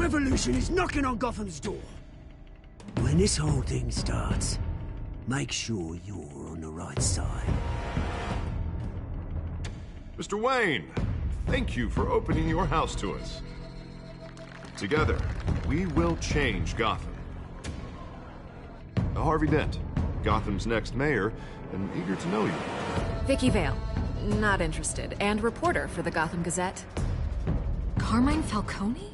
Revolution is knocking on Gotham's door. When this whole thing starts, make sure you're on the right side. Mr. Wayne, thank you for opening your house to us. Together, we will change Gotham. Harvey Dent, Gotham's next mayor, and eager to know you. Vicky Vale, not interested, and reporter for the Gotham Gazette. Carmine Falcone?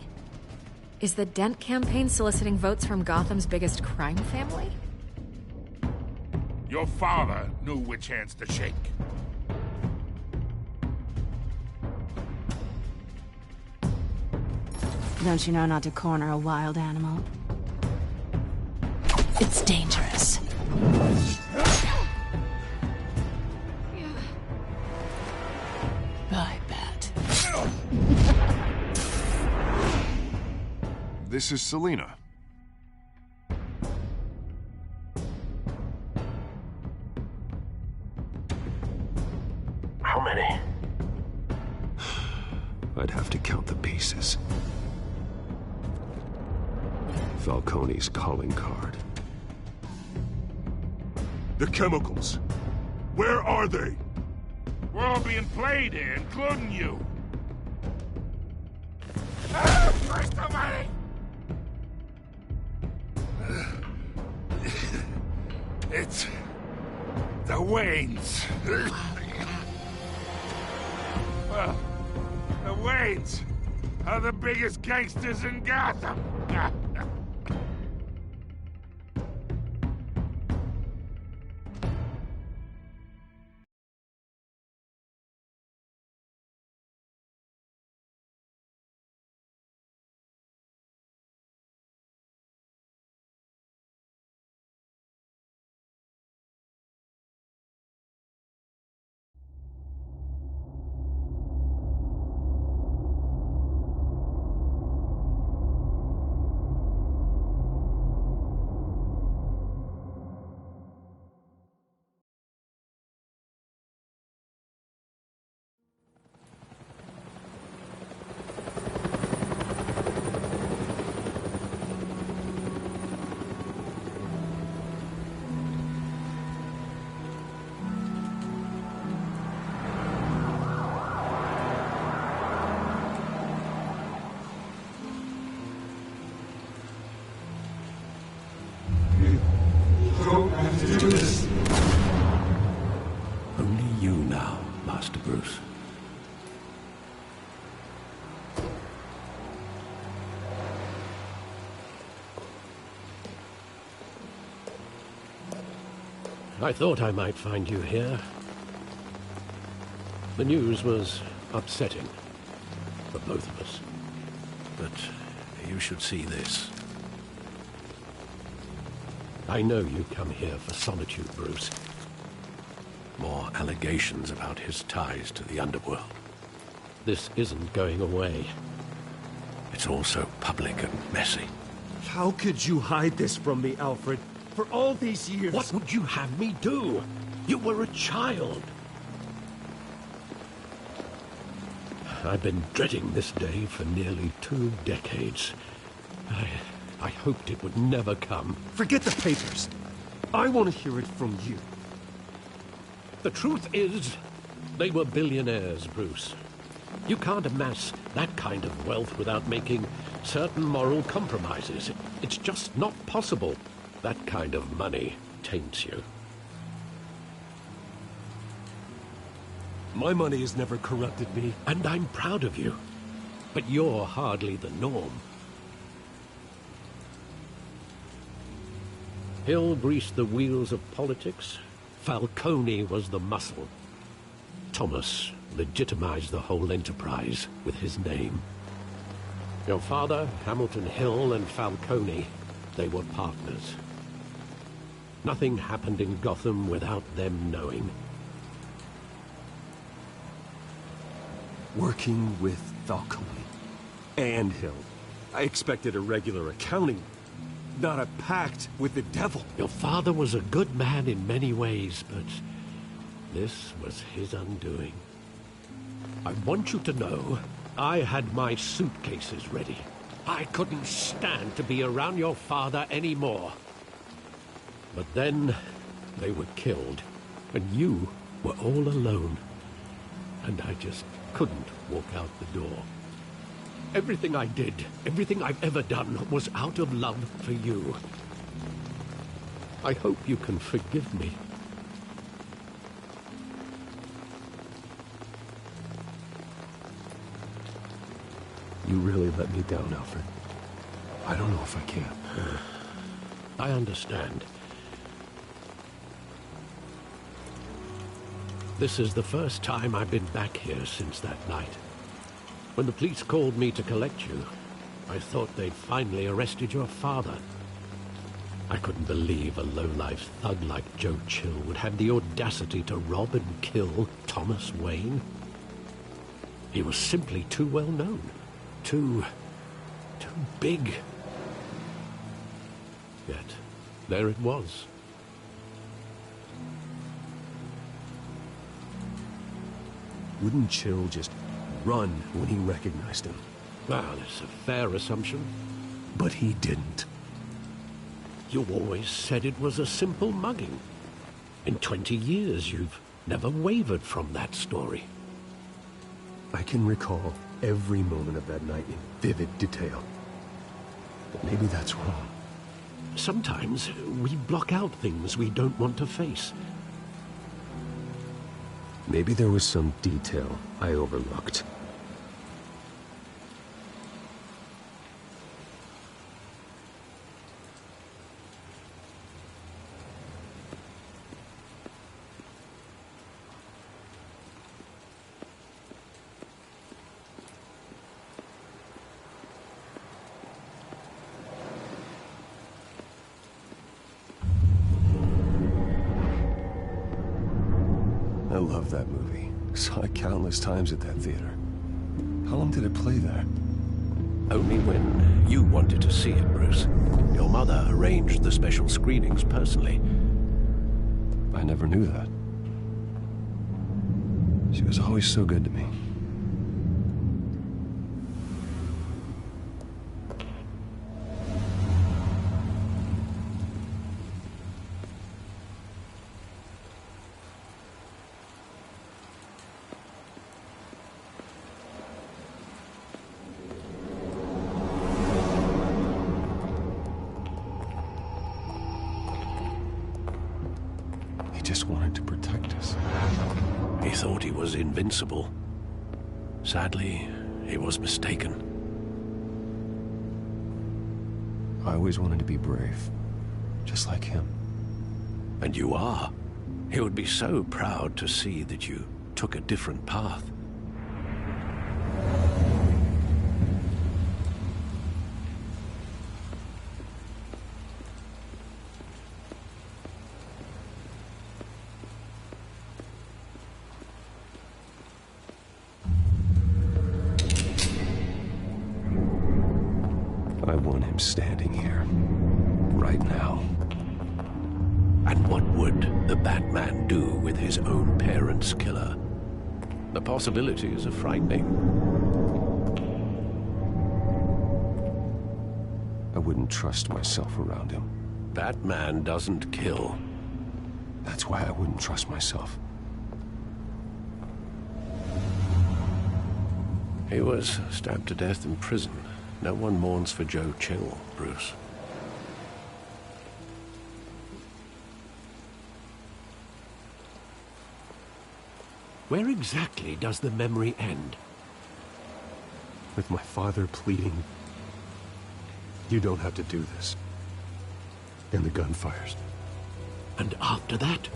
Is the Dent campaign soliciting votes from Gotham's biggest crime family? Your father knew which hands to shake. Don't you know not to corner a wild animal? It's dangerous. I bet. This is Selina. How many? I'd have to count the pieces. Falcone's calling card. The chemicals. Where are they? We're all being played here, including you. Christ almighty! It's the Waynes. Well, the Waynes are the biggest gangsters in Gotham. Only you now, Master Bruce. I thought I might find you here. The news was upsetting for both of us. But you should see this. I know you come here for solitude, Bruce. More allegations about his ties to the underworld. This isn't going away. It's all so public and messy. How could you hide this from me, Alfred? For all these years... What would you have me do? You were a child. I've been dreading this day for nearly 2 decades. I hoped it would never come. Forget the papers. I want to hear it from you. The truth is, they were billionaires, Bruce. You can't amass that kind of wealth without making certain moral compromises. It's just not possible. That kind of money taints you. My money has never corrupted me. And I'm proud of you. But you're hardly the norm. Hill greased the wheels of politics. Falcone was the muscle. Thomas legitimized the whole enterprise with his name. Your father, Hamilton Hill, and Falcone, they were partners. Nothing happened in Gotham without them knowing. Working with Falcone and Hill. I expected a regular accounting, not a pact with the devil. Your father was a good man in many ways, but this was his undoing. I want you to know I had my suitcases ready. I couldn't stand to be around your father anymore. But then they were killed, and you were all alone. And I just couldn't walk out the door. Everything I did, everything I've ever done, was out of love for you. I hope you can forgive me. You really let me down, Alfred. I don't know if I can. I understand. This is the first time I've been back here since that night. When the police called me to collect you, I thought they'd finally arrested your father. I couldn't believe a low-life thug like Joe Chill would have the audacity to rob and kill Thomas Wayne. He was simply too well known. Too big. Yet, there it was. Wouldn't Chill just run when he recognized him? Well, it's a fair assumption. But he didn't. You always said it was a simple mugging. In 20 years, you've never wavered from that story. I can recall every moment of that night in vivid detail. But maybe that's wrong. Sometimes we block out things we don't want to face. Maybe there was some detail I overlooked. I love that movie. Saw it countless times at that theater. How long did it play there? Only when you wanted to see it, Bruce. Your mother arranged the special screenings personally. I never knew that. She was always so good to me. Just wanted to protect us. He thought he was invincible. Sadly, he was mistaken. I always wanted to be brave, just like him. And you are. He would be so proud to see that you took a different path. I want him standing here, right now. And what would the Batman do with his own parents' killer? The possibilities are frightening. I wouldn't trust myself around him. Batman doesn't kill. That's why I wouldn't trust myself. He was stabbed to death in prison. No one mourns for Joe Chill, Bruce. Where exactly does the memory end? With my father pleading, "You don't have to do this." And the gunfires. And after that?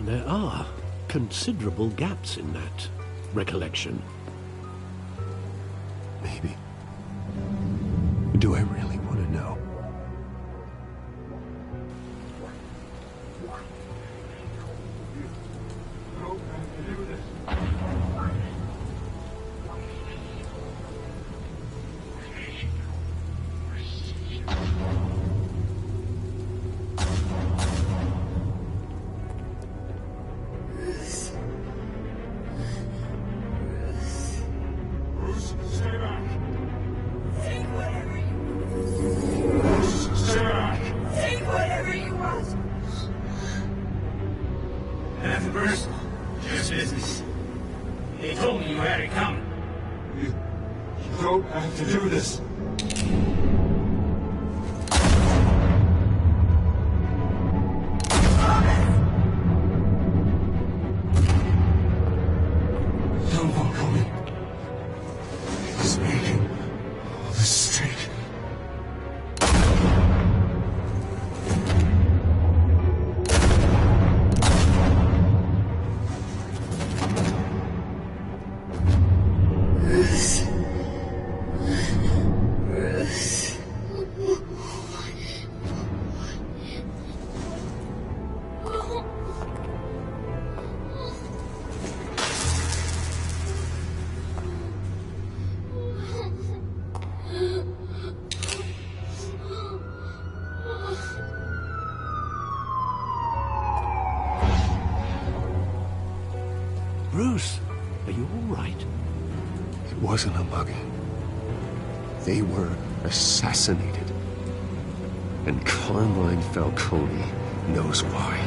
There are considerable gaps in that recollection. Maybe. Do I really want to know? Bruce, just business. They told me you had it coming. You don't have to do this. Don't welcome me. He's making all this straight. Bruce, are you all right? It wasn't a mugging. They were assassinated. And Carmine Falcone knows why.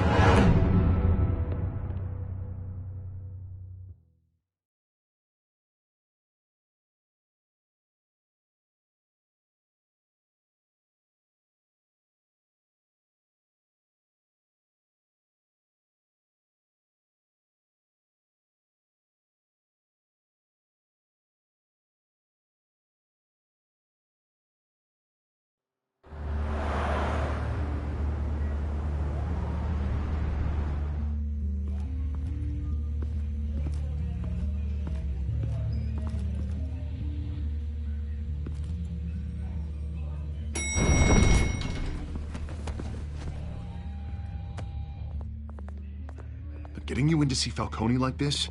Getting you in to see Falcone like this?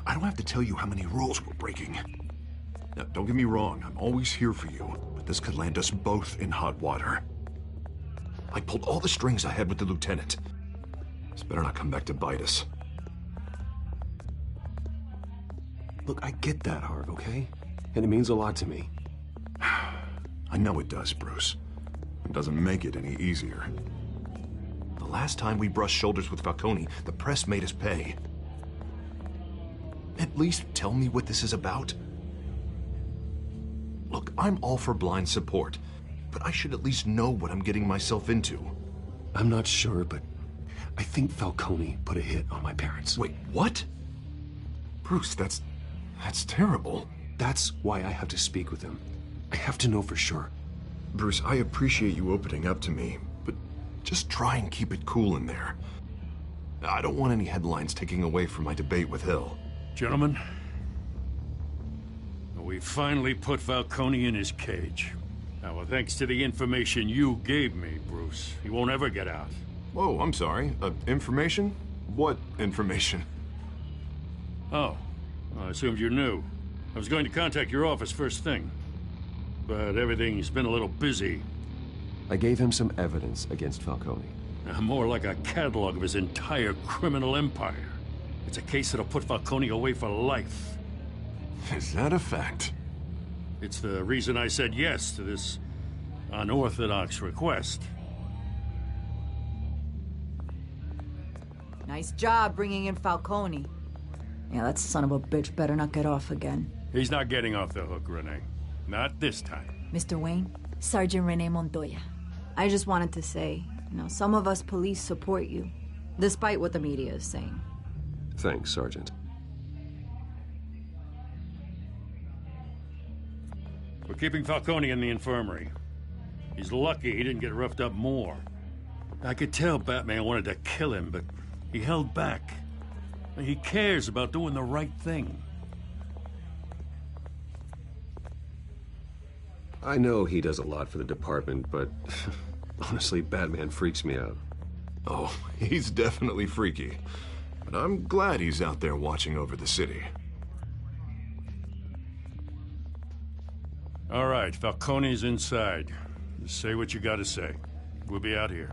I don't have to tell you how many rules we're breaking. Now, don't get me wrong, I'm always here for you, but this could land us both in hot water. I pulled all the strings I had with the lieutenant. This better not come back to bite us. Look, I get that, Harv, okay? And it means a lot to me. I know it does, Bruce. It doesn't make it any easier. The last time we brushed shoulders with Falcone, the press made us pay. At least tell me what this is about. Look, I'm all for blind support, but I should at least know what I'm getting myself into. I'm not sure, but I think Falcone put a hit on my parents. Wait, what? Bruce, that's terrible. That's why I have to speak with him. I have to know for sure. Bruce, I appreciate you opening up to me, but just try and keep it cool in there. I don't want any headlines taking away from my debate with Hill. Gentlemen, we finally put Falcone in his cage. Now, well, thanks to the information you gave me, Bruce, he won't ever get out. Whoa, I'm sorry. Information? What information? Oh, I assumed you knew. I was going to contact your office first thing, but everything's been a little busy. I gave him some evidence against Falcone. More like a catalog of his entire criminal empire. It's a case that'll put Falcone away for life. Is that a fact? It's the reason I said yes to this unorthodox request. Nice job bringing in Falcone. Yeah, that son of a bitch better not get off again. He's not getting off the hook, Renee. Not this time. Mr. Wayne, Sergeant Renee Montoya. I just wanted to say, some of us police support you, despite what the media is saying. Thanks, Sergeant. We're keeping Falcone in the infirmary. He's lucky he didn't get roughed up more. I could tell Batman wanted to kill him, but he held back. He cares about doing the right thing. I know he does a lot for the department, but honestly, Batman freaks me out. Oh, he's definitely freaky. But I'm glad he's out there watching over the city. All right, Falcone's inside. Just say what you gotta say. We'll be out here.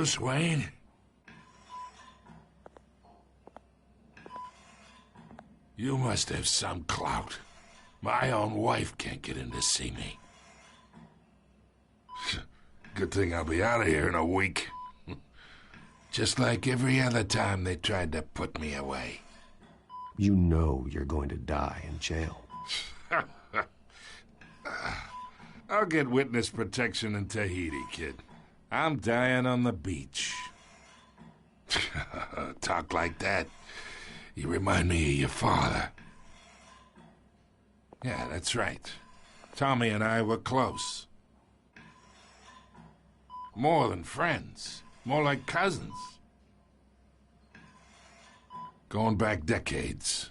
Bruce Wayne? You must have some clout. My own wife can't get in to see me. Good thing I'll be out of here in a week. Just like every other time they tried to put me away. You know you're going to die in jail. I'll get witness protection in Tahiti, kid. I'm dying on the beach. Talk like that. You remind me of your father. Yeah, that's right. Tommy and I were close. More than friends. More like cousins. Going back decades.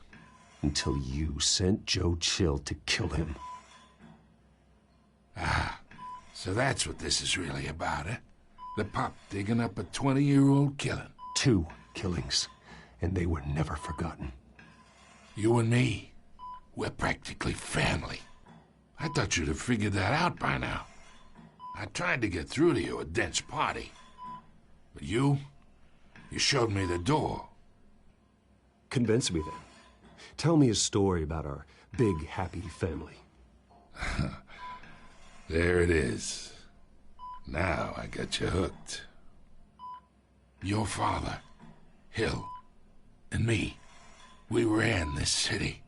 Until you sent Joe Chill to kill him. Ah, so that's what this is really about, eh? The pup digging up a 20-year-old killing. 2 killings, and they were never forgotten. You and me, we're practically family. I thought you'd have figured that out by now. I tried to get through to you at Dent's party. But you showed me the door. Convince me then. Tell me a story about our big, happy family. There it is. Now I got you hooked. Your father, Hill, and me, we ran this city.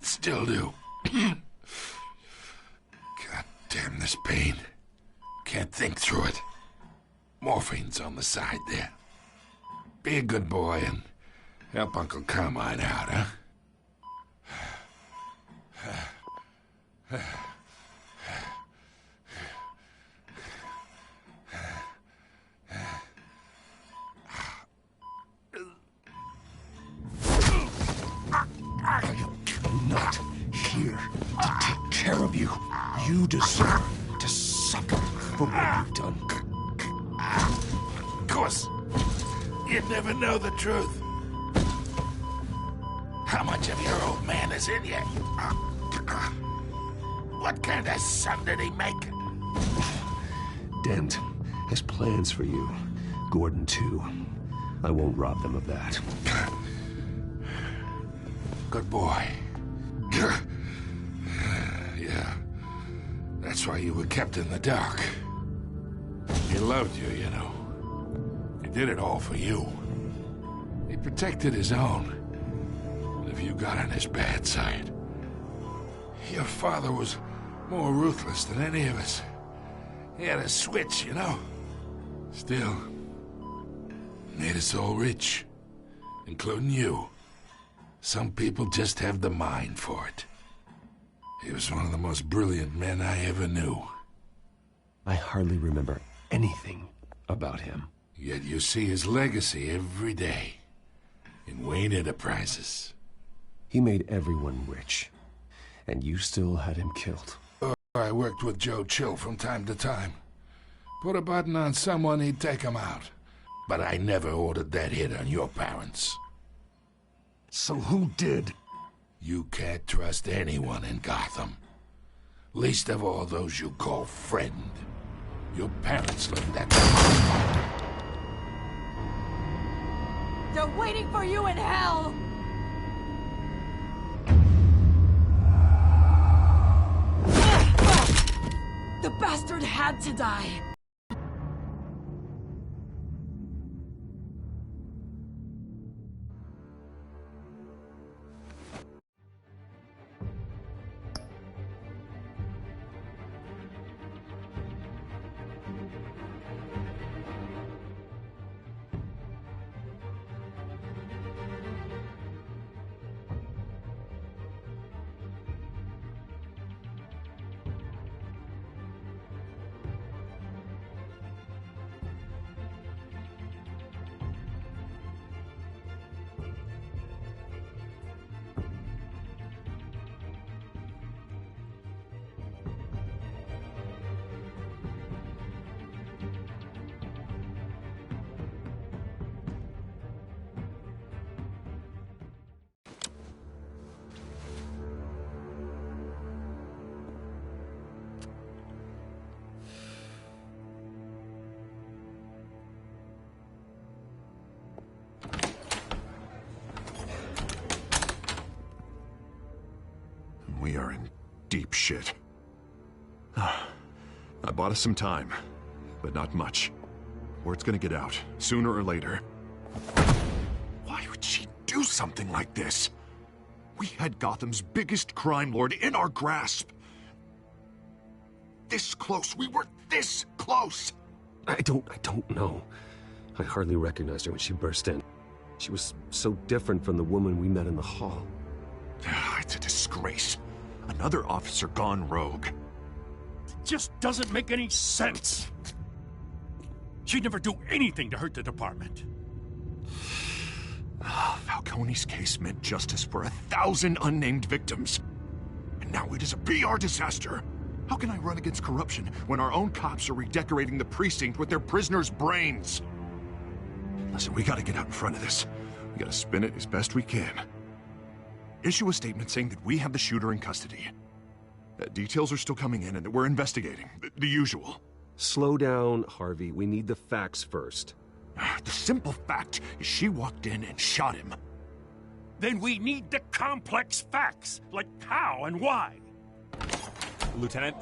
Still do. God damn this pain. Can't think through it. Morphine's on the side there. Be a good boy and help Uncle Carmine out, huh? I'm not here to take care of you. You deserve to suffer for what you've done. Of course. You'd never know the truth. How much of your old man is in you? What kind of son did he make? Dent has plans for you. Gordon, too. I won't rob them of that. Good boy. Yeah. That's why you were kept in the dark. He loved you, you know. He did it all for you. He protected his own. But if you got on his bad side, your father was more ruthless than any of us. He had a switch, you know. Still, made us all rich, including you. Some people just have the mind for it. He was one of the most brilliant men I ever knew. I hardly remember anything about him. Yet you see his legacy every day in Wayne Enterprises. He made everyone rich, and you still had him killed. I worked with Joe Chill from time to time. Put a button on someone, he'd take him out. But I never ordered that hit on your parents. So who did? You can't trust anyone in Gotham. Least of all those you call friend. Your parents learned that. They're waiting for you in hell! The bastard had to die! We are in deep shit. I bought us some time, but not much. Word's gonna get out, sooner or later. Why would she do something like this? We had Gotham's biggest crime lord in our grasp. This close. We were this close. I don't know. I hardly recognized her when she burst in. She was so different from the woman we met in the hall. It's a disgrace. Another officer gone rogue. It just doesn't make any sense. She'd never do anything to hurt the department. Falcone's case meant justice for 1,000 unnamed victims. And now it is a PR disaster. How can I run against corruption when our own cops are redecorating the precinct with their prisoners' brains? Listen, we gotta get out in front of this. We gotta spin it as best we can. Issue a statement saying that we have the shooter in custody. Details are still coming in and that we're investigating. The usual. Slow down, Harvey. We need the facts first. The simple fact is she walked in and shot him. Then we need the complex facts, like how and why. Lieutenant,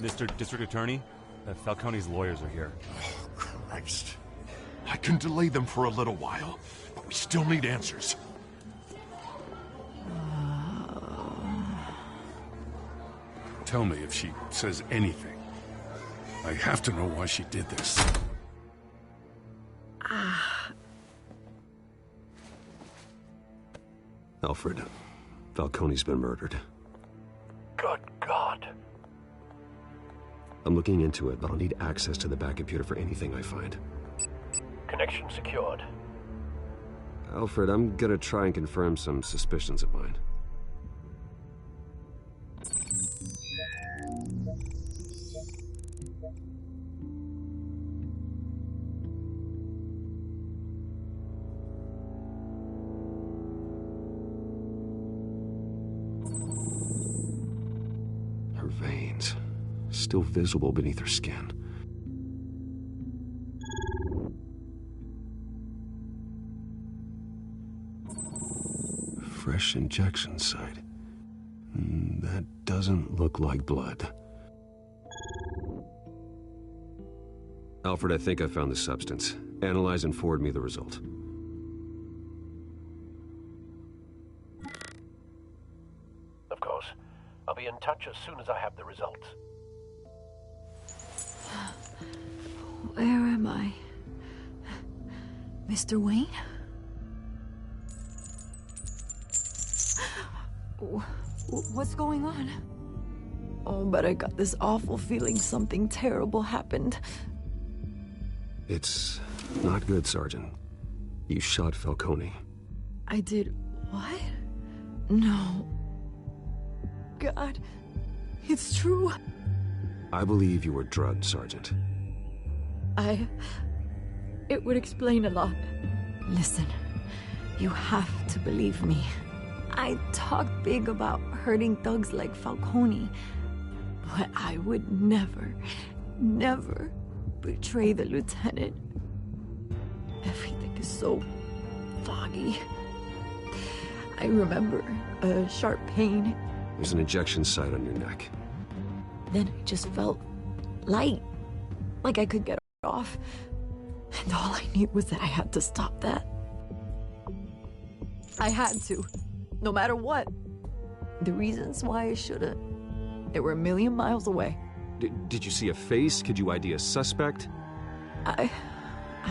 Mr. District Attorney, Falcone's lawyers are here. Oh, Christ. I can delay them for a little while, but we still need answers. Tell me if she says anything. I have to know why she did this. Alfred, Falcone's been murdered. Good God. I'm looking into it, but I'll need access to the back computer for anything I find. Connection secured. Alfred, I'm gonna try and confirm some suspicions of mine. Her veins, still visible beneath her skin. Fresh injection site. That doesn't look like blood. Alfred, I think I found the substance. Analyze and forward me the result. Of course. I'll be in touch as soon as I have the results. Where am I? Mr. Wayne? What's going on? Oh, but I got this awful feeling something terrible happened. It's not good, Sergeant. You shot Falcone. I did what? No. God, it's true. I believe you were drugged, Sergeant. It would explain a lot. Listen, you have to believe me. I talk big about hurting thugs like Falcone, but I would never, never betray the lieutenant. Everything is so foggy. I remember a sharp pain. There's an injection site on your neck. Then I just felt light, like I could get off. And all I knew was that I had to stop that. I had to. No matter what. The reasons why I shouldn't, they were a million miles away. Did you see a face? Could you ID a suspect? I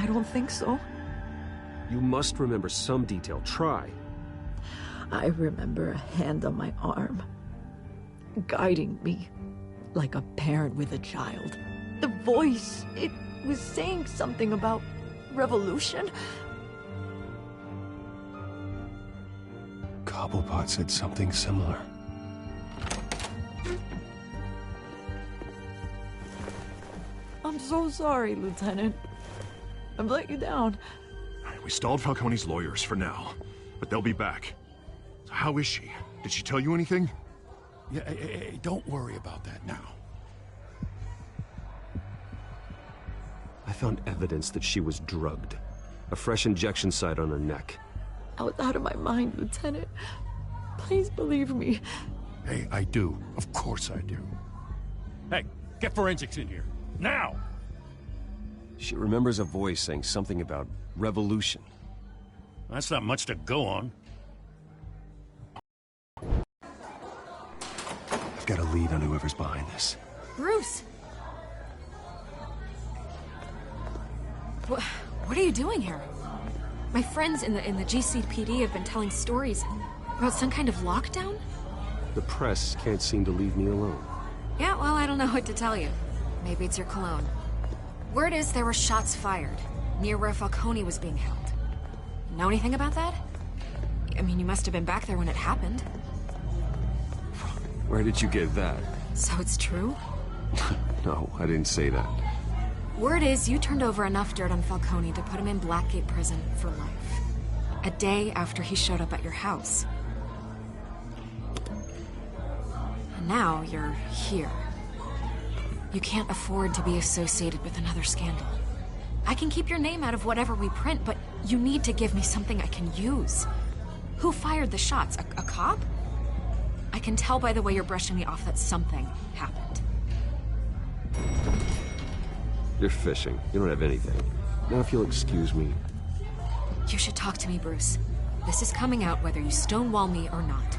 don't think so. You must remember some detail. Try. I remember a hand on my arm, guiding me like a parent with a child. The voice, it was saying something about revolution. Cobblepot said something similar. I'm so sorry, Lieutenant. I've let you down. We stalled Falcone's lawyers for now, but they'll be back. So how is she? Did she tell you anything? Yeah, hey, don't worry about that now. I found evidence that she was drugged. A fresh injection site on her neck. I was out of my mind, Lieutenant. Please believe me. Hey, I do. Of course I do. Hey, get forensics in here. Now! She remembers a voice saying something about revolution. That's not much to go on. I've got a lead on whoever's behind this. Bruce! What are you doing here? My friends in the GCPD have been telling stories about some kind of lockdown? The press can't seem to leave me alone. Yeah, well, I don't know what to tell you. Maybe it's your cologne. Word is there were shots fired near where Falcone was being held. Know anything about that? I mean, you must have been back there when it happened. Where did you get that? So it's true? No, I didn't say that. Word is you turned over enough dirt on Falcone to put him in Blackgate Prison for life. A day after he showed up at your house. And now you're here. You can't afford to be associated with another scandal. I can keep your name out of whatever we print, but you need to give me something I can use. Who fired the shots? A cop? I can tell by the way you're brushing me off that something happened. You're fishing. You don't have anything. Now if you'll excuse me. You should talk to me, Bruce. This is coming out whether you stonewall me or not.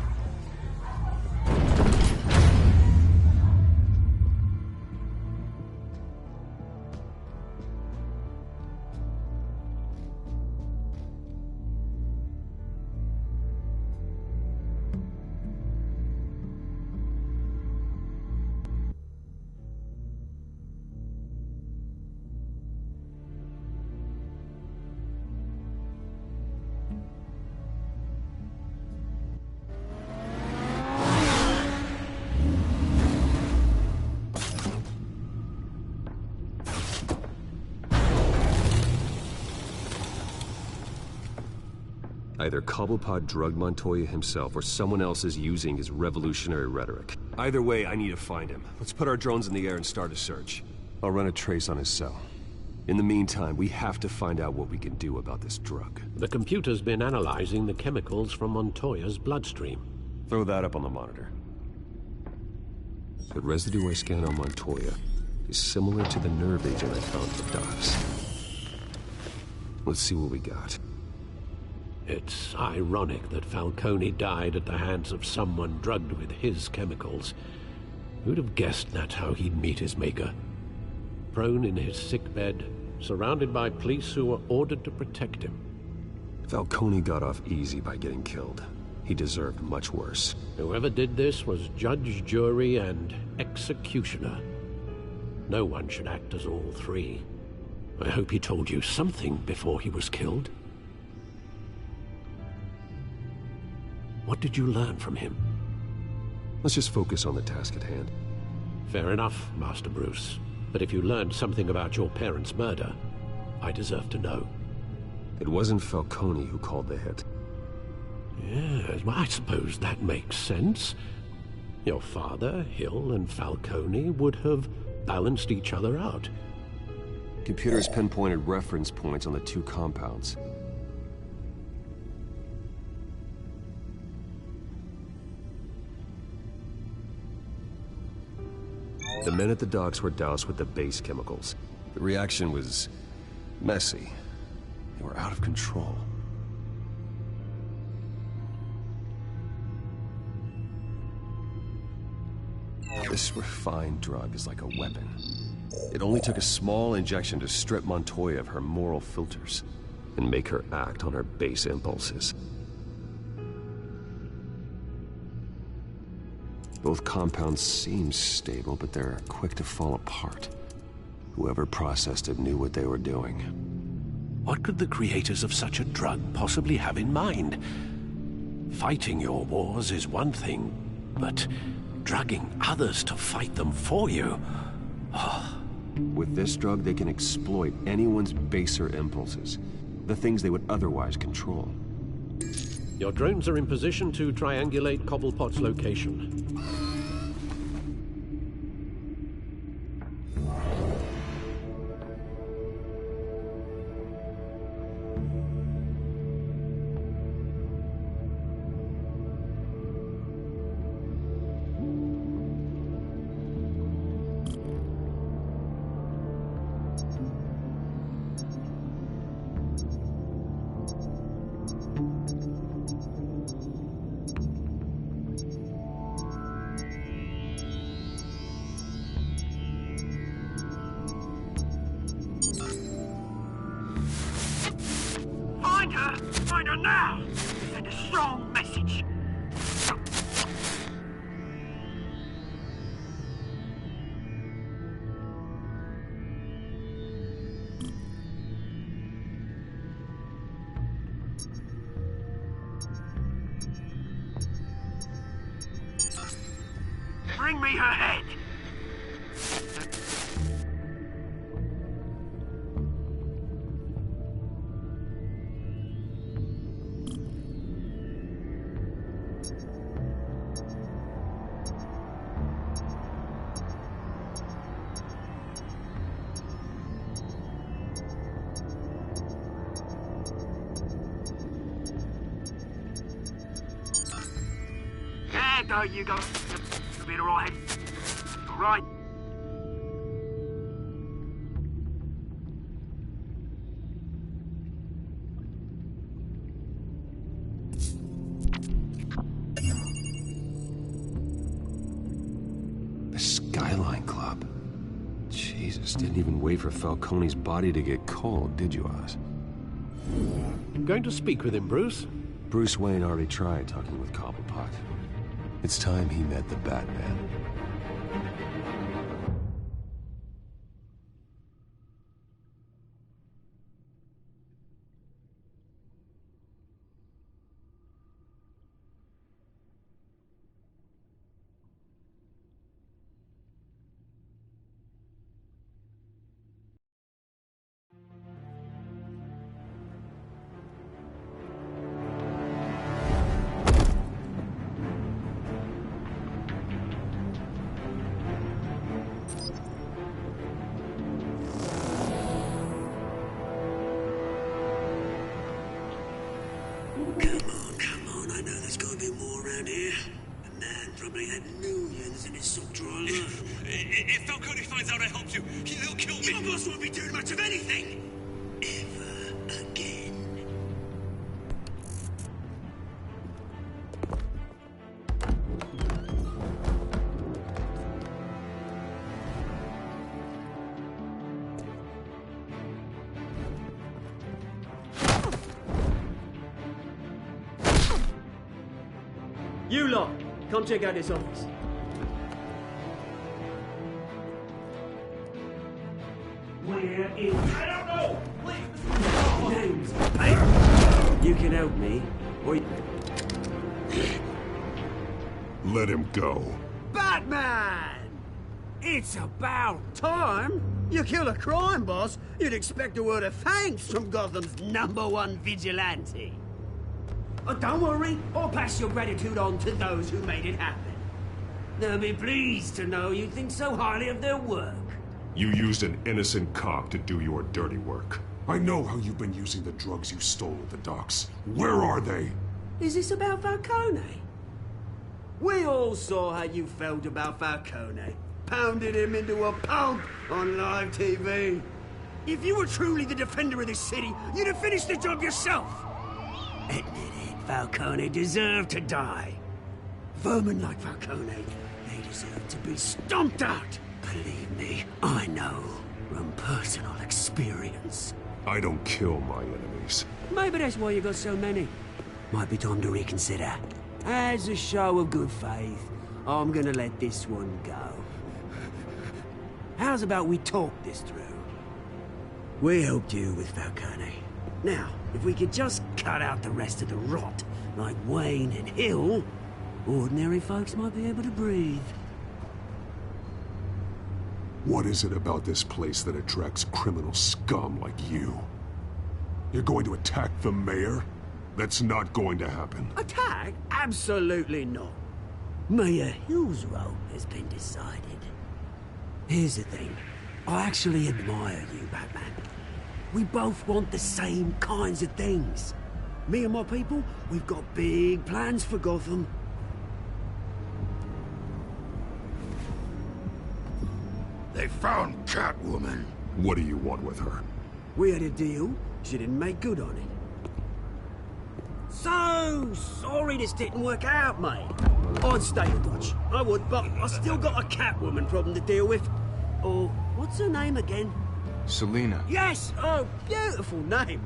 Either Cobblepot drugged Montoya himself, or someone else is using his revolutionary rhetoric. Either way, I need to find him. Let's put our drones in the air and start a search. I'll run a trace on his cell. In the meantime, we have to find out what we can do about this drug. The computer's been analyzing the chemicals from Montoya's bloodstream. Throw that up on the monitor. The residue I scan on Montoya is similar to the nerve agent I found for Dobbs. Let's see what we got. It's ironic that Falcone died at the hands of someone drugged with his chemicals. Who'd have guessed that's how he'd meet his maker? Prone in his sickbed, surrounded by police who were ordered to protect him. Falcone got off easy by getting killed. He deserved much worse. Whoever did this was judge, jury, and executioner. No one should act as all three. I hope he told you something before he was killed. What did you learn from him? Let's just focus on the task at hand. Fair enough, Master Bruce. But if you learned something about your parents' murder, I deserve to know. It wasn't Falcone who called the hit. Yes, well, I suppose that makes sense. Your father, Hill, and Falcone would have balanced each other out. Computers pinpointed reference points on the two compounds. The men at the docks were doused with the base chemicals. The reaction was messy. They were out of control. This refined drug is like a weapon. It only took a small injection to strip Montoya of her moral filters and make her act on her base impulses. Both compounds seem stable, but they're quick to fall apart. Whoever processed it knew what they were doing. What could the creators of such a drug possibly have in mind? Fighting your wars is one thing, but drugging others to fight them for you? Oh. With this drug, they can exploit anyone's baser impulses, the things they would otherwise control. Your drones are in position to triangulate Cobblepot's location. strong message. Bring me her head. There you go. You'll be alright. Alright. The Skyline Club. Jesus, didn't even wait for Falcone's body to get cold, did you, Oz? I'm going to speak with him, Bruce. Bruce Wayne already tried talking with Cobblepot. It's time he met the Batman. Come on, I know there's gotta be more around here. The man probably had millions in his sock drawer alone. If Falcone finds out I helped you, he'll kill me. Your boss won't be doing much of anything. Ever again. You lot, come check out this office. Where is... I don't know! Please! Names, mate. You can help me, or you... Let him go. Batman! It's about time. You kill a crime boss, you'd expect a word of thanks from Gotham's #1 vigilante. Oh, don't worry, I'll pass your gratitude on to those who made it happen. They'll be pleased to know you think so highly of their work. You used an innocent cop to do your dirty work. I know how you've been using the drugs you stole at the docks. Where are they? Is this about Falcone? We all saw how you felt about Falcone. Pounded him into a pulp on live TV. If you were truly the defender of this city, you'd have finished the job yourself. Admit it, Falcone deserved to die. Vermin like Falcone, they deserve to be stomped out. Believe me, I know from personal experience. I don't kill my enemies. Maybe that's why you got so many. Might be time to reconsider. As a show of good faith, I'm gonna let this one go. How's about we talk this through? We helped you with Falcone. Now, if we could just cut out the rest of the rot, like Wayne and Hill, ordinary folks might be able to breathe. What is it about this place that attracts criminal scum like you? You're going to attack the mayor? That's not going to happen. Attack? Absolutely not. Mayor Hill's role has been decided. Here's the thing. I actually admire you, Batman. We both want the same kinds of things. Me and my people, we've got big plans for Gotham. They found Catwoman. What do you want with her? We had a deal. She didn't make good on it. So sorry this didn't work out, mate. I'd stay in touch. I would, but I still got a Catwoman problem to deal with. Oh, what's her name again? Selina. Yes! Oh, beautiful name.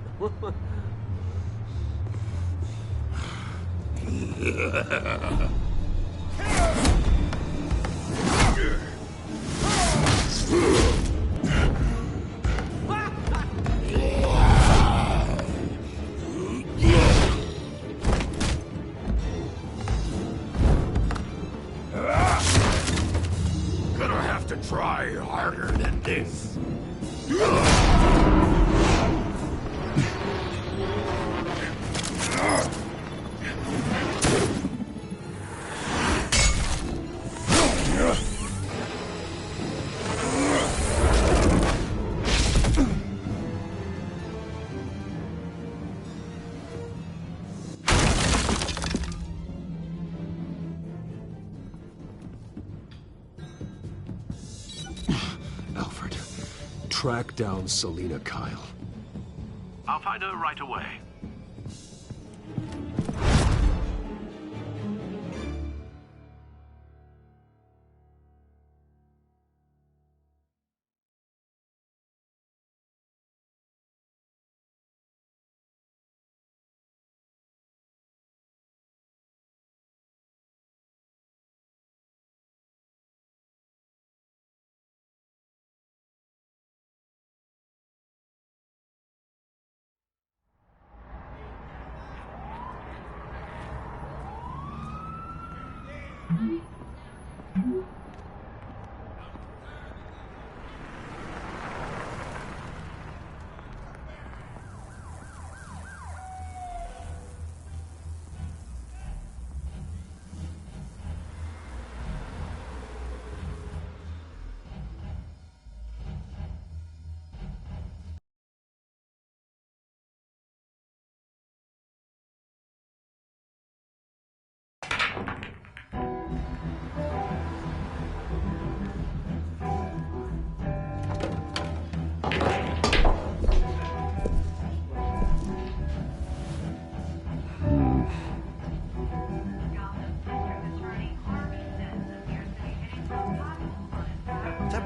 Gonna have to try harder than this. Alfred, track down Selina Kyle. I'll find her right away.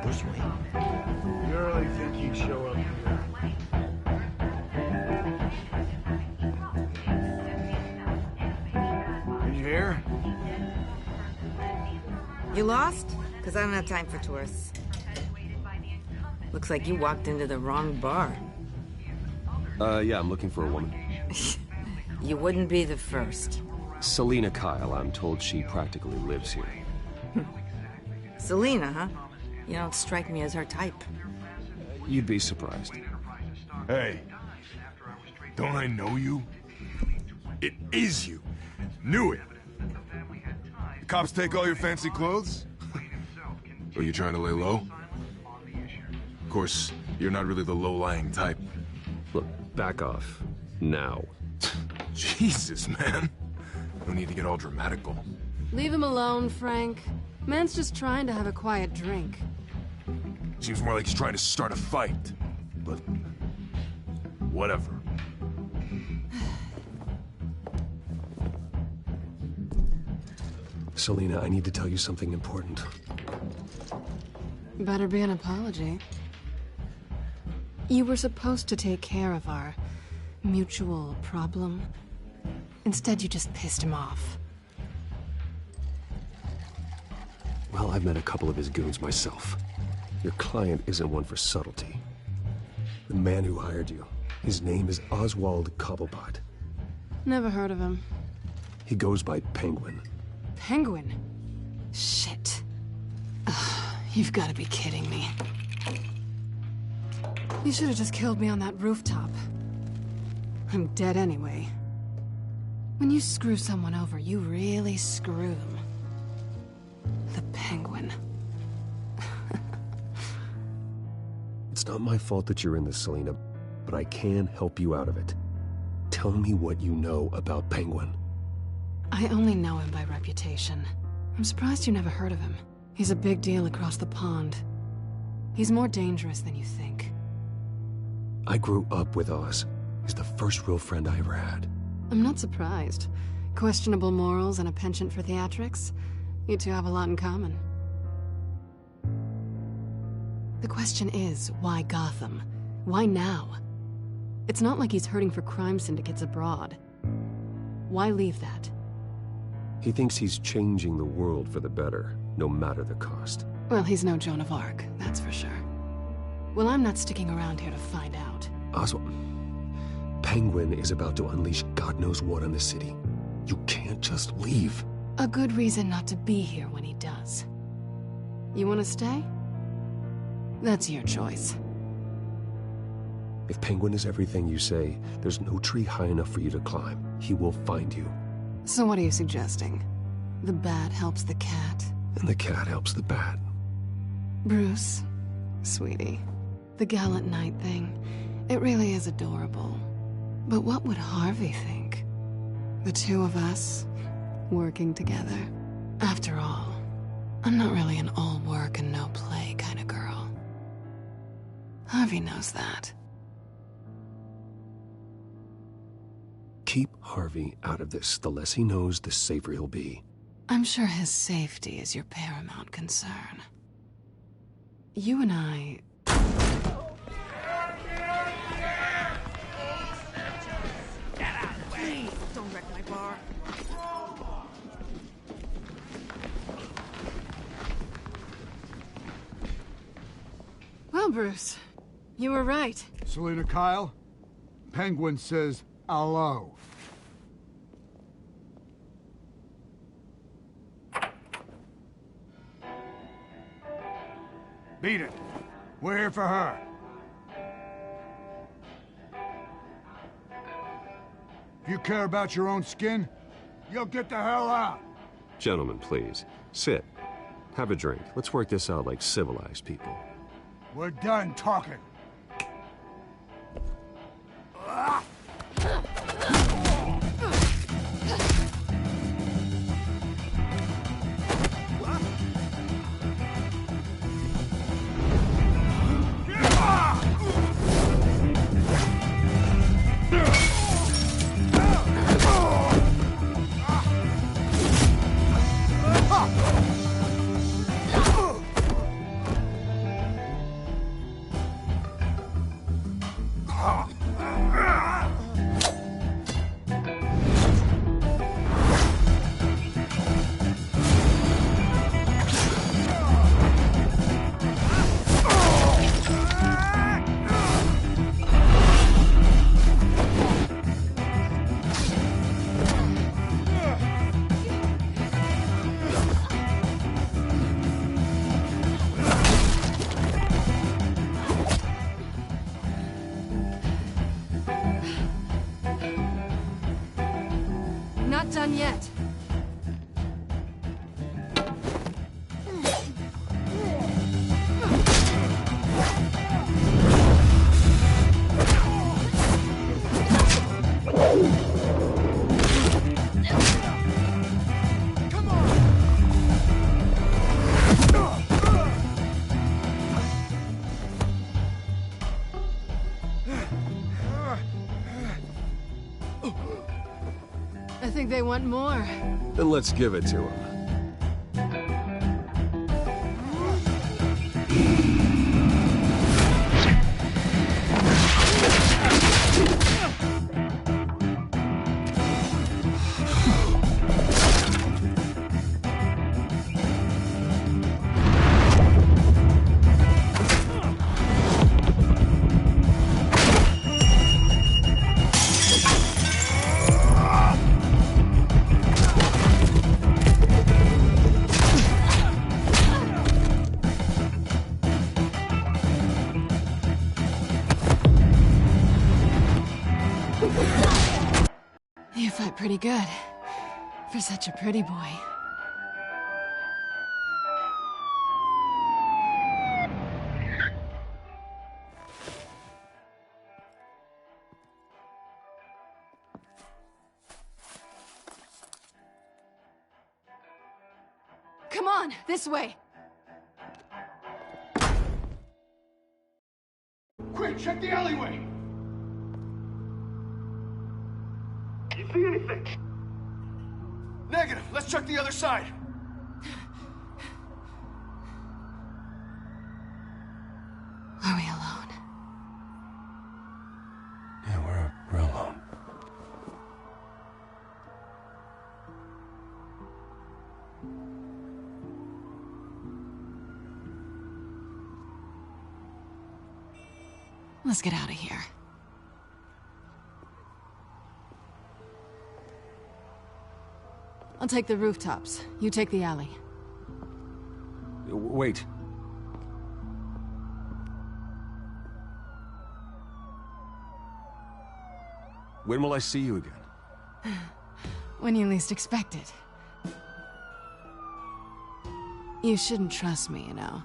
Bruce Wayne? You really think he'd show up here? Are you here? You lost? Because I don't have time for tourists. Looks like you walked into the wrong bar. Yeah, I'm looking for a woman. You wouldn't be the first. Selina Kyle, I'm told she practically lives here. Selina, huh? You don't strike me as her type. You'd be surprised. Hey, don't I know you? It is you. Knew it. The cops take all your fancy clothes? Are you trying to lay low? Of course, you're not really the low-lying type. Look, back off. Now. Jesus, man. No need to get all dramatical. Leave him alone, Frank. Man's just trying to have a quiet drink. Seems more like he's trying to start a fight. But... whatever. Selina, I need to tell you something important. Better be an apology. You were supposed to take care of our mutual problem. Instead, you just pissed him off. Well, I've met a couple of his goons myself. Your client isn't one for subtlety. The man who hired you, his name is Oswald Cobblepot. Never heard of him. He goes by Penguin. Penguin? Shit. Ugh, you've got to be kidding me. You should have just killed me on that rooftop. I'm dead anyway. When you screw someone over, you really screw them. The Penguin. It's not my fault that you're in this, Selina, but I can help you out of it. Tell me what you know about Penguin. I only know him by reputation. I'm surprised you never heard of him. He's a big deal across the pond. He's more dangerous than you think. I grew up with Oz. He's the first real friend I ever had. I'm not surprised. Questionable morals and a penchant for theatrics. You two have a lot in common. The question is, why Gotham? Why now? It's not like he's hurting for crime syndicates abroad. Why leave that? He thinks he's changing the world for the better, no matter the cost. Well, he's no Joan of Arc, that's for sure. Well, I'm not sticking around here to find out. Oswald, Penguin is about to unleash God knows what on the city. You can't just leave. A good reason not to be here when he does. You want to stay? That's your choice. If Penguin is everything you say, there's no tree high enough for you to climb. He will find you. So what are you suggesting? The bat helps the cat? And the cat helps the bat. Bruce, sweetie, the gallant knight thing, it really is adorable. But what would Harvey think? The two of us, working together. After all, I'm not really an all work and no play kind of girl. Harvey knows that. Keep Harvey out of this. The less he knows, the safer he'll be. I'm sure his safety is your paramount concern. You and I... Get out of the way! Don't wreck my bar. Well, Bruce, you were right. Selina Kyle, Penguin says hello. Beat it. We're here for her. If you care about your own skin, you'll get the hell out. Gentlemen, please. Sit. Have a drink. Let's work this out like civilized people. We're done talking. Not done yet. I think they want more. Then let's give it to him. You fight pretty good. For such a pretty boy. Come on, this way. Quick, check the alleyway! You see anything? Negative. Let's check the other side. Are we alone? Yeah, we're alone. Let's get out of here. I'll take the rooftops. You take the alley. Wait. When will I see you again? When you least expect it. You shouldn't trust me, you know.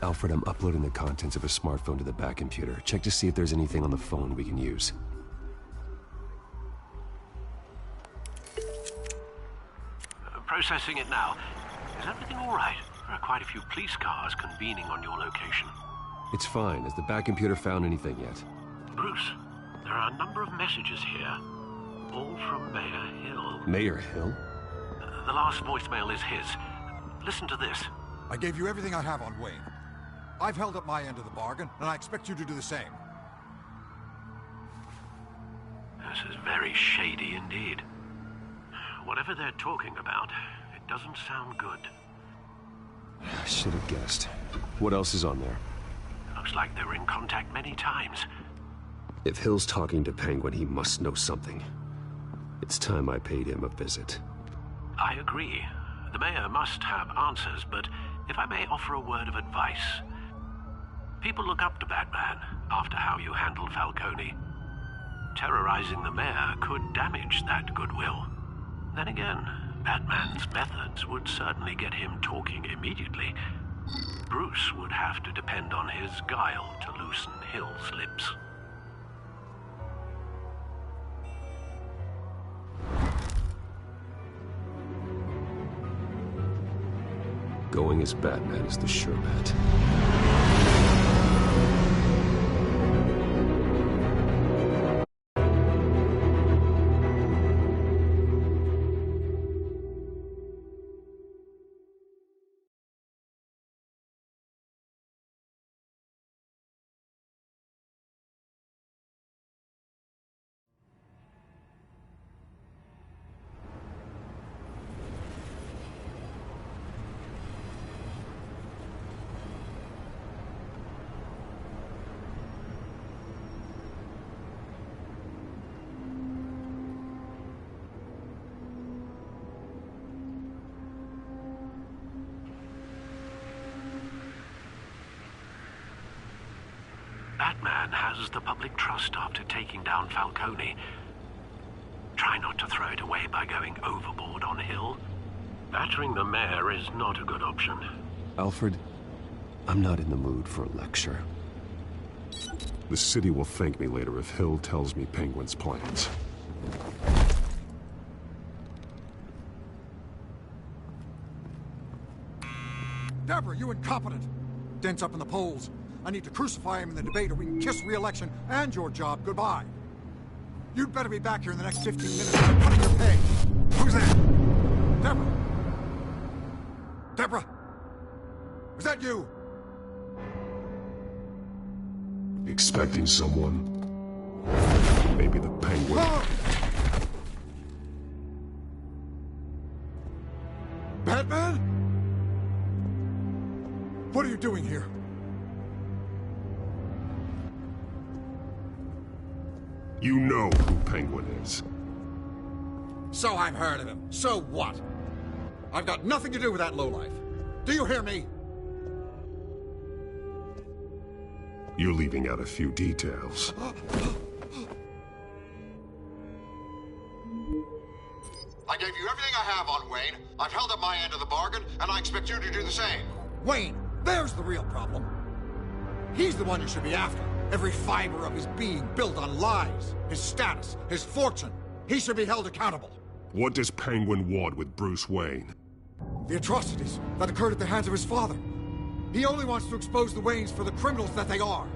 Alfred, I'm uploading the contents of a smartphone to the back computer. Check to see if there's anything on the phone we can use. Processing it now. Is everything all right? There are quite a few police cars convening on your location. It's fine. Has the back computer found anything yet? Bruce, there are a number of messages here. All from Mayor Hill. Mayor Hill? The last voicemail is his. Listen to this. I gave you everything I have on Wayne. I've held up my end of the bargain, and I expect you to do the same. This is very shady indeed. Whatever they're talking about, it doesn't sound good. I should have guessed. What else is on there? Looks like they were in contact many times. If Hill's talking to Penguin, he must know something. It's time I paid him a visit. I agree. The mayor must have answers, but if I may offer a word of advice. People look up to Batman after how you handled Falcone. Terrorizing the mayor could damage that goodwill. Then again, Batman's methods would certainly get him talking immediately. Bruce would have to depend on his guile to loosen Hill's lips. Going as Batman is the sure bet. Batman has the public trust after taking down Falcone. Try not to throw it away by going overboard on Hill. Battering the mayor is not a good option. Alfred, I'm not in the mood for a lecture. The city will thank me later if Hill tells me Penguin's plans. Deborah, you incompetent! Dent's up in the polls. I need to crucify him in the debate or we can kiss re-election and your job goodbye. You'd better be back here in the next 15 minutes or I'm cutting your pay. Who's that? Deborah? Deborah? Was that you? Expecting someone. Maybe the Penguin. Oh! Batman? What are you doing here? You know who Penguin is. So I've heard of him. So what? I've got nothing to do with that lowlife. Do you hear me? You're leaving out a few details. I gave you everything I have on Wayne. I've held up my end of the bargain, and I expect you to do the same. Wayne, there's the real problem. He's the one you should be after. Every fiber of his being built on lies. His status, his fortune. He should be held accountable. What does Penguin want with Bruce Wayne? The atrocities that occurred at the hands of his father. He only wants to expose the Waynes for the criminals that they are.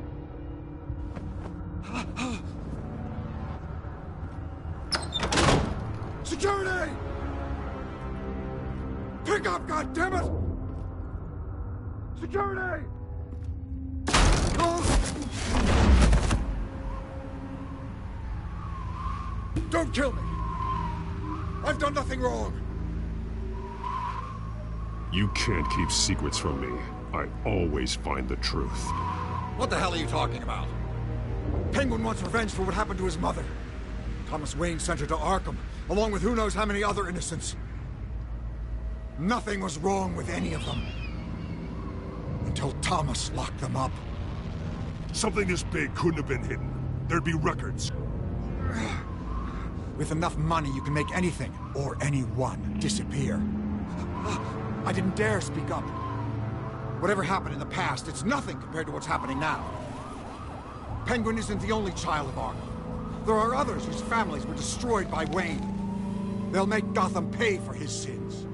Security! Pick up, goddammit! Security! Oh! Don't kill me! I've done nothing wrong! You can't keep secrets from me. I always find the truth. What the hell are you talking about? Penguin wants revenge for what happened to his mother. Thomas Wayne sent her to Arkham, along with who knows how many other innocents. Nothing was wrong with any of them. Until Thomas locked them up. Something this big couldn't have been hidden. There'd be records. With enough money, you can make anything, or anyone, disappear. I didn't dare speak up. Whatever happened in the past, it's nothing compared to what's happening now. Penguin isn't the only child of Arkham. There are others whose families were destroyed by Wayne. They'll make Gotham pay for his sins.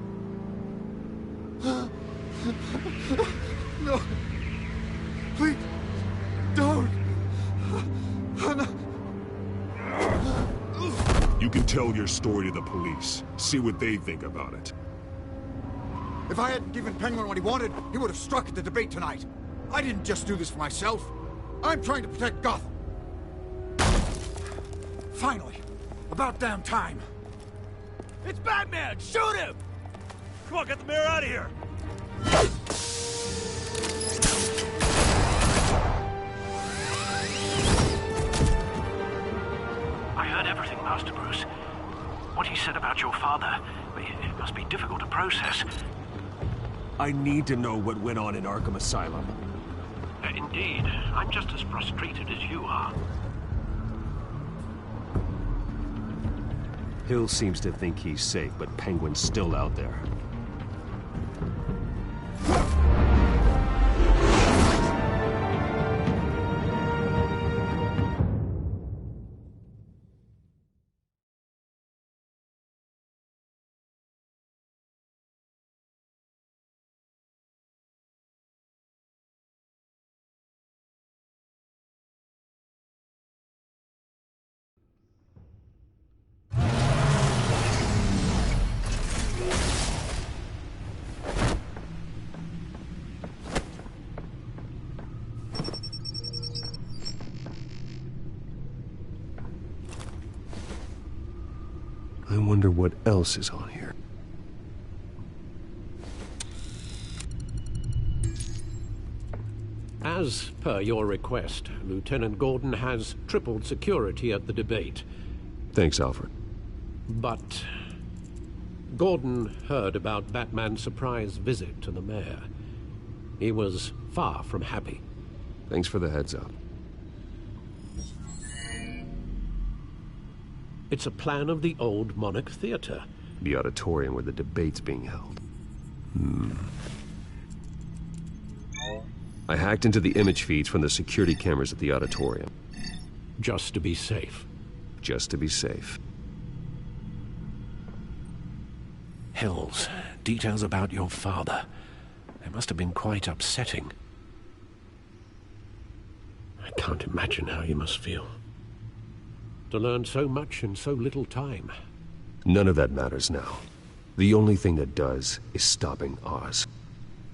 No. Please, don't. You can tell your story to the police. See what they think about it. If I hadn't given Penguin what he wanted, he would have struck at the debate tonight. I didn't just do this for myself. I'm trying to protect Gotham. Finally. About damn time. It's Batman! Shoot him! Come on, get the mayor out of here! I heard everything, Master Bruce. What he said about your father, it must be difficult to process. I need to know what went on in Arkham Asylum. Indeed. I'm just as frustrated as you are. Hill seems to think he's safe, but Penguin's still out there. I wonder what else is on here. As per your request, Lieutenant Gordon has tripled security at the debate. Thanks, Alfred. But Gordon heard about Batman's surprise visit to the mayor. He was far from happy. Thanks for the heads up. It's a plan of the old Monarch Theater. The auditorium where the debate's being held. I hacked into the image feeds from the security cameras at the auditorium. Just to be safe. Just to be safe. Hills, details about your father. They must have been quite upsetting. I can't imagine how you must feel. To learn so much in so little time. None of that matters now. The only thing that does is stopping Oz.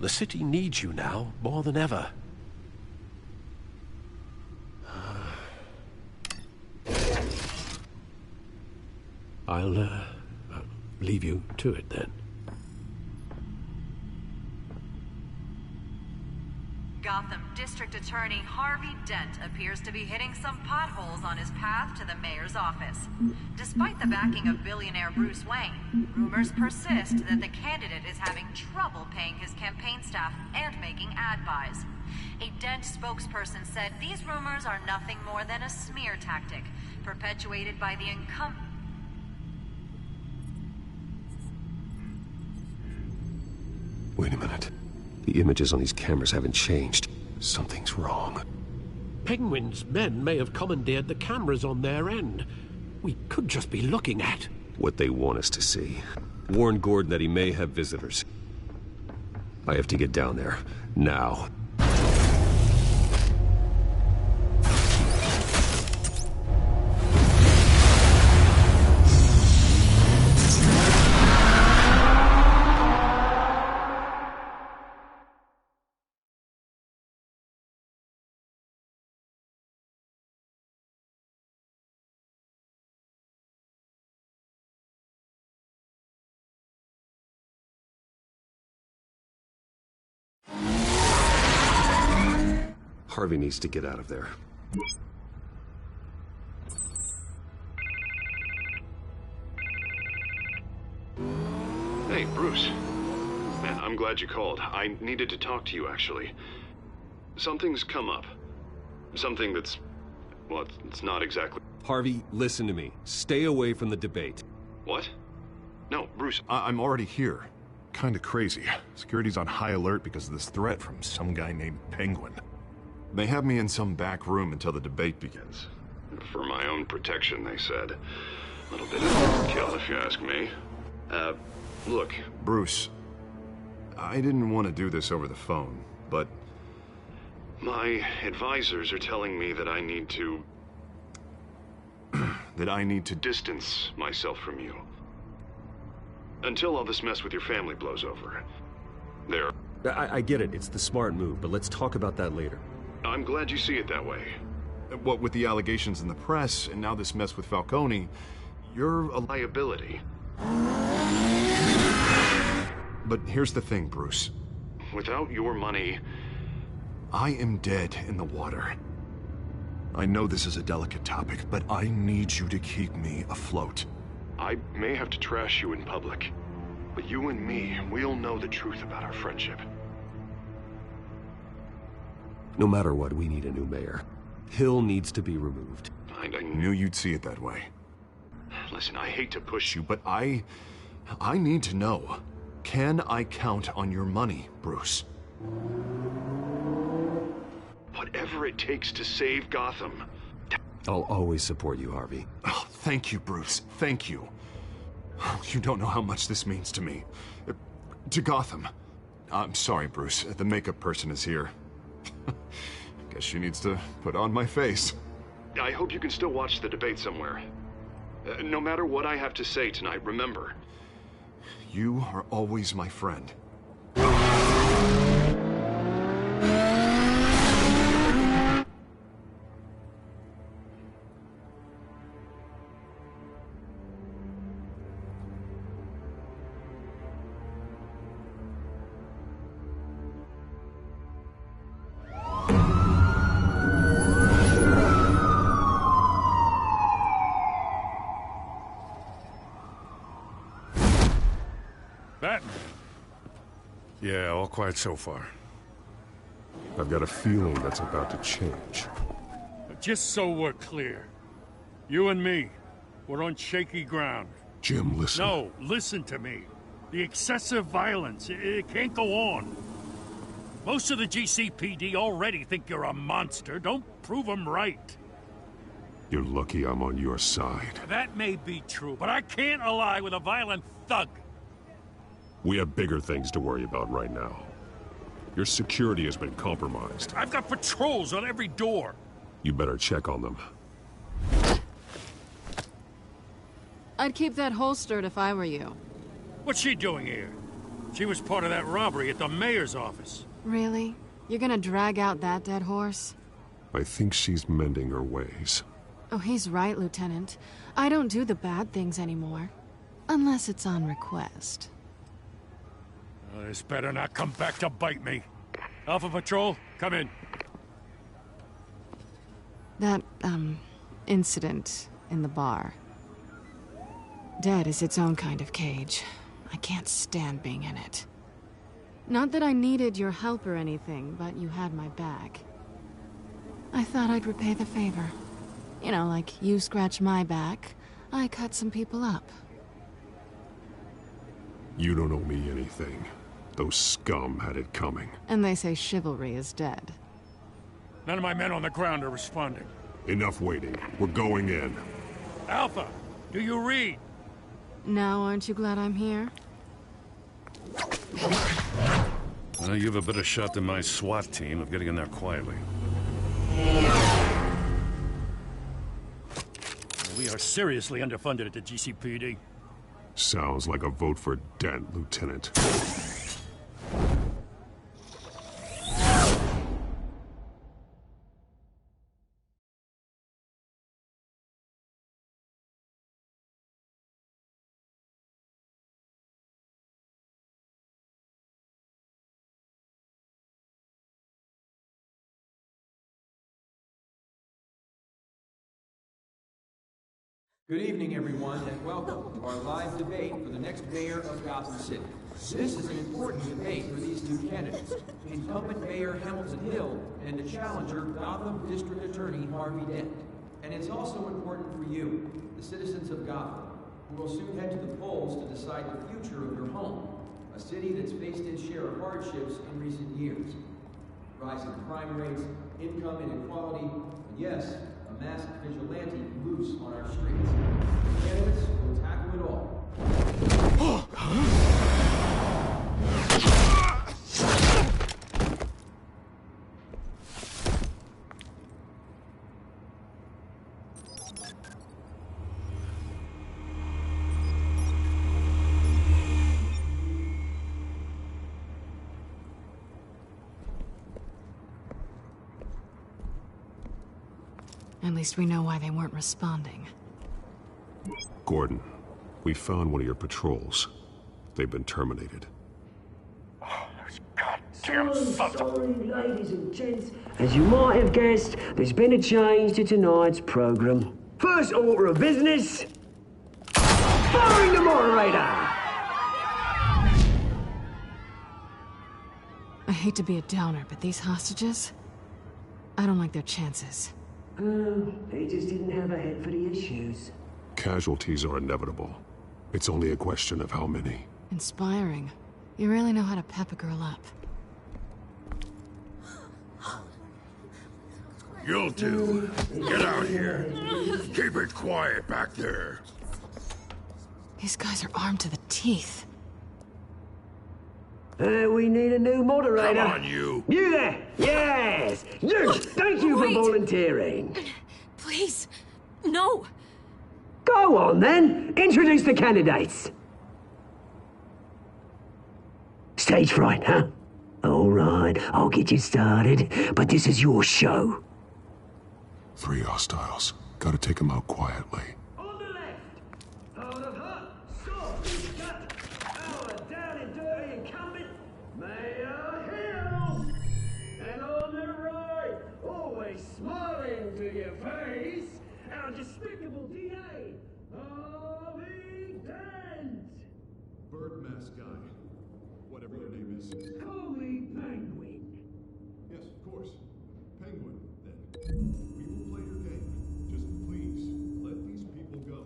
The city needs you now, more than ever. I'll leave you to it then. Gotham District Attorney Harvey Dent appears to be hitting some potholes on his path to the mayor's office. Despite the backing of billionaire Bruce Wayne, rumors persist that the candidate is having trouble paying his campaign staff and making ad buys. A Dent spokesperson said these rumors are nothing more than a smear tactic, perpetuated by the incumbent. Wait a minute. The images on these cameras haven't changed. Something's wrong. Penguin's men may have commandeered the cameras on their end. We could just be looking at what they want us to see. Warn Gordon that he may have visitors. I have to get down there. Now. Harvey needs to get out of there. Hey, Bruce. Man, I'm glad you called. I needed to talk to you, actually. Something's come up. Something that's... well, it's not exactly... Harvey, listen to me. Stay away from the debate. What? No, Bruce, I'm already here. Kinda crazy. Security's on high alert because of this threat from some guy named Penguin. They have me in some back room until the debate begins. For my own protection, they said. A little bit of overkill, if you ask me. Look, Bruce, I didn't want to do this over the phone, but my advisors are telling me that I need to... that I need to distance myself from you. Until all this mess with your family blows over. There. I get it. It's the smart move, but let's talk about that later. I'm glad you see it that way. What with the allegations in the press, and now this mess with Falcone, you're a liability. But here's the thing, Bruce. Without your money, I am dead in the water. I know this is a delicate topic, but I need you to keep me afloat. I may have to trash you in public, but you and me, we'll know the truth about our friendship. No matter what, we need a new mayor. Hill needs to be removed. I knew you'd see it that way. Listen, I hate to push you, but I need to know. Can I count on your money, Bruce? Whatever it takes to save Gotham. I'll always support you, Harvey. Oh, thank you, Bruce. Thank you. You don't know how much this means to me. To Gotham. I'm sorry, Bruce. The makeup person is here. Guess she needs to put on my face. I hope you can still watch the debate somewhere. No matter what I have to say tonight, remember, you are always my friend. Batman? Yeah, all quiet so far. I've got a feeling that's about to change. Just so we're clear, you and me, we're on shaky ground. Jim, listen. No, listen to me. The excessive violence, it can't go on. Most of the GCPD already think you're a monster. Don't prove them right. You're lucky I'm on your side. That may be true, but I can't ally with a violent thug. We have bigger things to worry about right now. Your security has been compromised. I've got patrols on every door. You better check on them. I'd keep that holstered if I were you. What's she doing here? She was part of that robbery at the mayor's office. Really? You're gonna drag out that dead horse? I think she's mending her ways. Oh, he's right, Lieutenant. I don't do the bad things anymore. Unless it's on request. This better not come back to bite me. Alpha Patrol, come in. That, incident in the bar. Dead is its own kind of cage. I can't stand being in it. Not that I needed your help or anything, but you had my back. I thought I'd repay the favor. You know, like you scratch my back, I cut some people up. You don't owe me anything. Those scum had it coming. And they say chivalry is dead. None of my men on the ground are responding. Enough waiting. We're going in. Alpha, do you read? Now, aren't you glad I'm here? Well, you have a better shot than my SWAT team of getting in there quietly. We are seriously underfunded at the GCPD. Sounds like a vote for Dent, Lieutenant. Good evening, everyone, and welcome to our live debate for the next mayor of Gotham City. This is an important debate for these two candidates, incumbent Mayor Hamilton Hill and the challenger, Gotham District Attorney Harvey Dent. And it's also important for you, the citizens of Gotham, who will soon head to the polls to decide the future of your home, a city that's faced its share of hardships in recent years. Rising crime rates, income inequality, and yes, a masked vigilante loose on our streets. The candidates will tackle it all. At least we know why they weren't responding. Gordon, we found one of your patrols. They've been terminated. Oh, those goddamn sons of... Sorry, ladies and gents. As you might have guessed, there's been a change to tonight's program. First order of business... firing the moderator! I hate to be a downer, but these hostages... I don't like their chances. They just didn't have a head for the issues. Casualties are inevitable. It's only a question of how many. Inspiring. You really know how to pep a girl up. You'll do. Get out here. Keep it quiet back there. These guys are armed to the teeth. We need a new moderator. Come on, you. You there! Yes! You! Thank you for volunteering. Please, no. Go on, then. Introduce the candidates. Stage fright, huh? All right, I'll get you started, but this is your show. 3 hostiles. Gotta take them out quietly. On the left, out of her, sword, cut, our down and dirty incumbent, Mayor Hill. And on the right, always smiling to your face, our despicable DA, Harvey Dent. Bird mask guy. Whatever your name is. Call me Penguin. Yes, of course. Penguin, then. We will play your game. Just please, let these people go.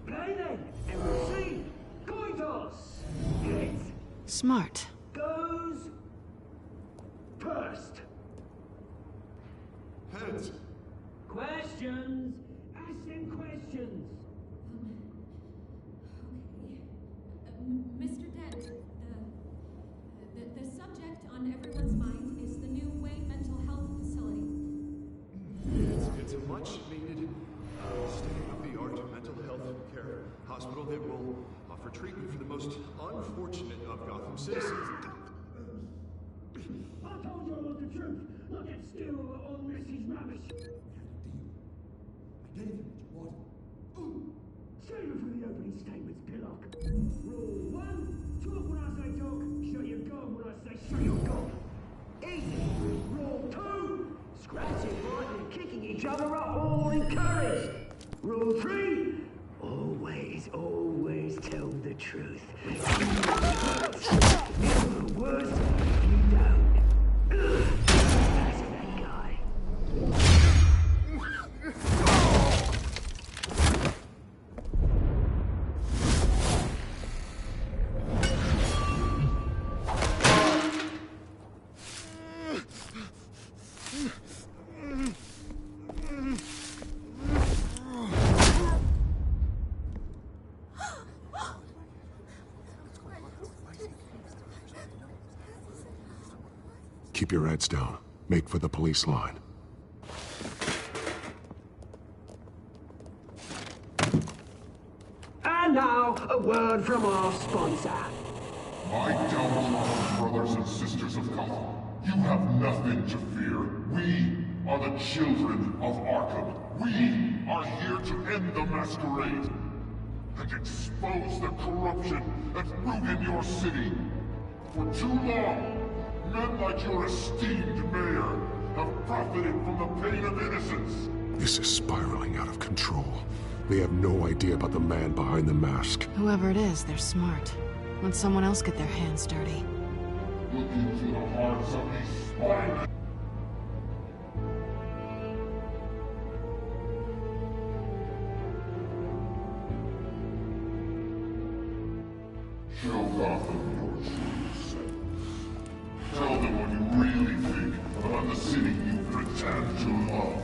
Play then, and we'll see. Coin toss. Heads. Smart. Goes first. Heads. Questions. Ask them questions. Mr. Dent, the subject on everyone's mind is the new Wayne Mental Health Facility. It's a much-needed, state-of-the-art mental health care hospital that will offer treatment for the most unfortunate of Gotham citizens. I told you I want the truth, not that stew on Mrs. Rubbish. I gave him what you wanted. Save it for the opening statements, Pillock. Rule 1, talk when I say talk, show your gun when I say show your gun. Easy. Rule 2, scratching, biting, and kicking each other are all encouraged. Rule 3, always tell the truth. If the worst, you don't. That's that guy. Keep your heads down. Make for the police line. And now, a word from our sponsor. My downtrodden brothers and sisters of Gotham, you have nothing to fear. We are the children of Arkham. We are here to end the masquerade and expose the corruption that ruined your city. For too long, men like your esteemed mayor have profited from the pain of innocence. This is spiraling out of control. They have no idea about the man behind the mask. Whoever it is, they're smart. Let someone else get their hands dirty. Look into the hearts of these spiders. Show Gotham your true self. Tell them what you really think about the city you pretend to love.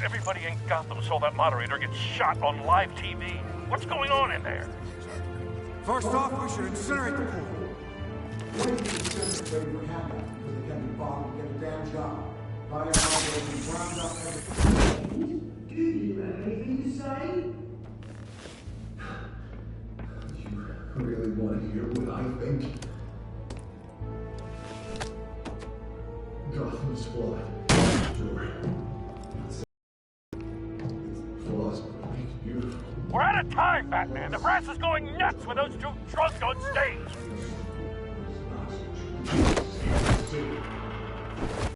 Everybody in Gotham saw that moderator get shot on live TV. What's going on in there? First off, we should incinerate the pool. When did the cemetery would happen? Because they can't be bothered to get a damn job. Fire operations round up everything. Do you have anything to say? You really want to hear what I think? Gotham's flawed. Sure. We're out of time, Batman. The press is going nuts with those two drunks on stage.